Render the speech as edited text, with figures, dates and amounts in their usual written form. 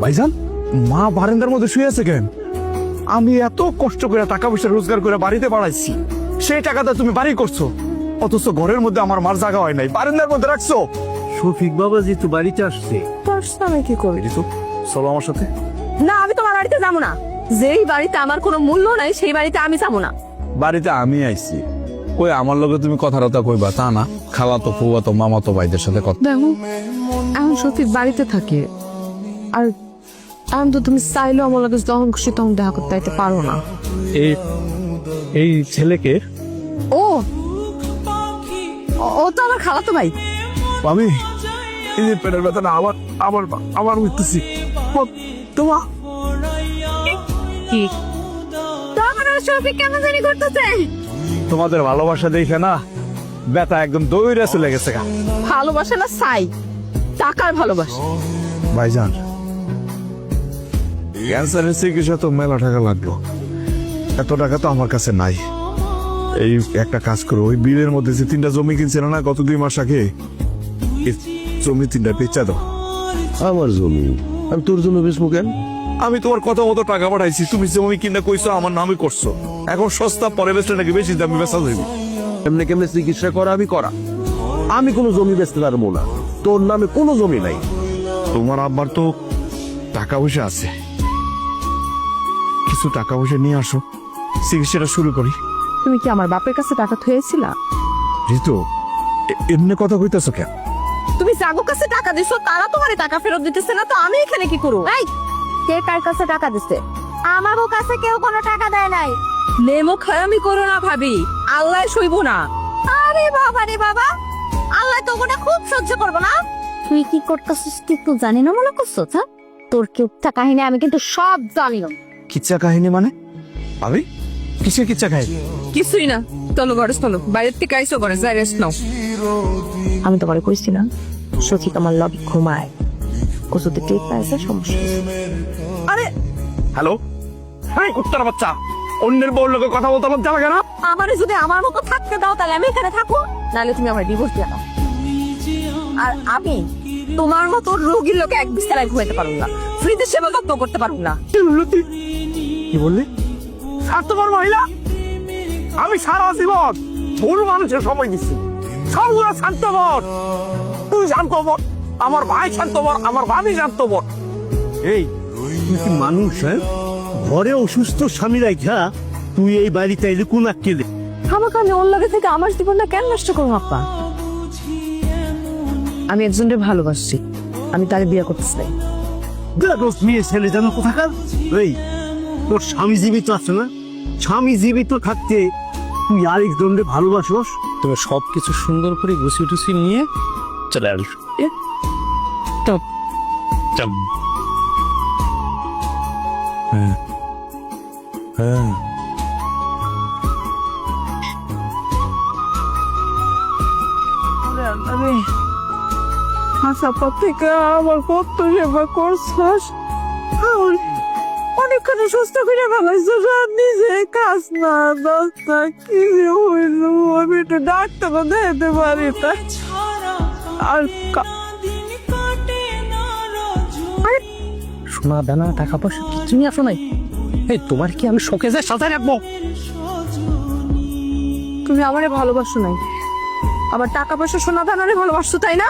ভাইজান, মা বারান্দার মধ্যে শুয়ে আছে কেন? আমি এত কষ্ট করে টাকা পয়সা রোজগার করে বাড়িতে বাড়াইছি, সেই টাকাটা তুমি বাড়ি করছো, অথচ ঘরের মধ্যে আমার মার জায়গা হয় নাই, বারান্দার মধ্যে রাখছো। শফিক বাবাজি তো বাড়িতে আসছে। তোর আমি কি করি? চলো আমার সাথে। না, আমি তোমার বাড়িতে যাবো না। যেই বাড়িতে আমার কোনো মূল্য নাই সেই বাড়িতে আমি যাবো না। বাড়িতে আমি আইছি, কই আমার লগে তুমি কথা টথা কইবা তা না, খালাতো ফুয়াতো মামাতো ভাইদের সাথে কথা। দেখো, এখন শফিক বাড়িতে থাকে, আর এখন তো তুমি চাইলেও আমার লগে যখন খুশি তখন দেখা করতে আইতে পারো না। এই ছেলেকে ও ও তো আমার খালাতো ভাই। আমি এই যে পেটের ব্যথাটা আবার আবার আবার উঠতেছি। তোমার কি তখন শফিক কেন জানি করতেছে? তোমাদের ভালোবাসা দেখে না ব্যথা একদম দৌড়ে চলে গেছে। ভালোবাসা না চাই, টাকার ভালোবাসা। ভাইজান, ক্যান্সারের চিকিৎসা তো মেলা টাকা লাগলো, এত টাকা তো আমার কাছে নাই। এই একটা কাজ করো, ওই বিলের মধ্যে যে 3টা জমি কিনছিল না গত 2 মাস আগে, এই জমি 3টা বেচা দাও। আমার জমি, আমি তোর জন্য বেচবো কেন? আমি তোমার কথা মতো টাকা পাঠাইছি, তুমি জমি কিনা কইছো আমার নামে করছো, এখন সস্তা পরে বেচলে নাকি বেশি দামে বেচা যাবে। এমনি কেমনে চিকিৎসা করা আমি করা, আমি কোনো জমি বেচতে পারবো না, তোর নামে কোনো জমি নাই। তোমার আব্বার তো টাকা পয়সা আছে, কিছু টাকা পয়সা নিয়ে আসো, চিকিৎসাটা শুরু করি। তুমি কি আমার বাপের কাছে টাকা থুয়েছিলা? ঋতু, এমনি কথা কইতেছো কেন? তুমি জাগো কাছে টাকা দিছো, তারা তোমারে টাকা ফেরত দিতেছে না, তো আমি এখানে কি করব? এই, কে কার কাছে টাকা দিছে? আমারও কাছে কেউ কোনো টাকা দেয় নাই। নেমো খায়ামি করো না ভাবি, আল্লাহ সইব না। আরে বাবা রে বাবা, আল্লাহ তো ওটা খুব সহ্য করবো না। তুই কি করতেছিস তুই তো জানি না মনে করছো? তোর কিচ্ছা কাহিনী আমি কিন্তু সব জানি। কিচ্ছা কাহিনী মানে? ভাবি, কিসের কিচ্ছা কাহিনী? কিছুই না, চলো ঘরে চলো, বাইরের থেকে আইসো ঘরে, যাই রেস্ট নাও। আমি তোমারে কইছি না সচিত আমার লগে ঘুমায়, ও যদি টেক পাইছে সমস্যা। আরে হ্যালো, হাই কুত্তার বাচ্চা, অন্যের বউর লোকে কথা বলতে আমার জানা কেন? আমারে যদি আমার মতো থাকতে দাও তাহলে আমি এখানে থাকবো, নাহলে তুমি আমার ডিভোর্স দিয়ে দাও। আর আমি তোমার মতো রোগীর লোকে এক বিছানায় ঘুমাইতে পারবো না, ফ্রিতে সেবা যত্ন করতে পারবো না। কি বললি? স্বার্থপর মহিলা, আমি সারা জীবন ভুল মানুষের সময় দিচ্ছি, সবগুলো স্বার্থপর। তুই স্বার্থপর, আমার ভাই স্বার্থপর, আমার ভাবি স্বার্থপর। এই তুই কি মানুষ? হ্যাঁ, ঘরে অসুস্থ স্বামী রাখা তুই এই বাড়িতে এলে কোন আক্কেলে? আমাকে আমি ওর লগে থেকে আমার জীবনটা কেন নষ্ট করবো আপা? আমি একজনকে ভালোবাসছি, আমি তাকে বিয়ে করতে চাই। দোষ মেয়ে ছেলে যেন কোথাকার। এই তোর স্বামী জীবিত আছে না? স্বামী জীবিত থাকতে তুই আরেকজনকে ভালোবাসোস? তুমি সবকিছু সুন্দর করে গুছিয়ে টুছিয়ে নিয়ে চলে আসো। হ্যাঁ হ্যাঁ, আমি হাসাপাত থেকে আমার কত সেবা করছস, অনেকখানি সুস্থ করে ফেলাইছস, আর নিজে কাজ না দশটা কি যে হইল, আমি একটু ডাক্তারও দেখাতে পারি না। আর সোনা দানা টাকা পয়সা কিছু নিয়ে আসো নাই? এই তোমার কি আমি শোকে যায় সাজায় রাখবো? তুমি আমারে ভালোবাসো নাই, আবার টাকা পয়সা সোনা দানারে ভালোবাসছো, তাই না?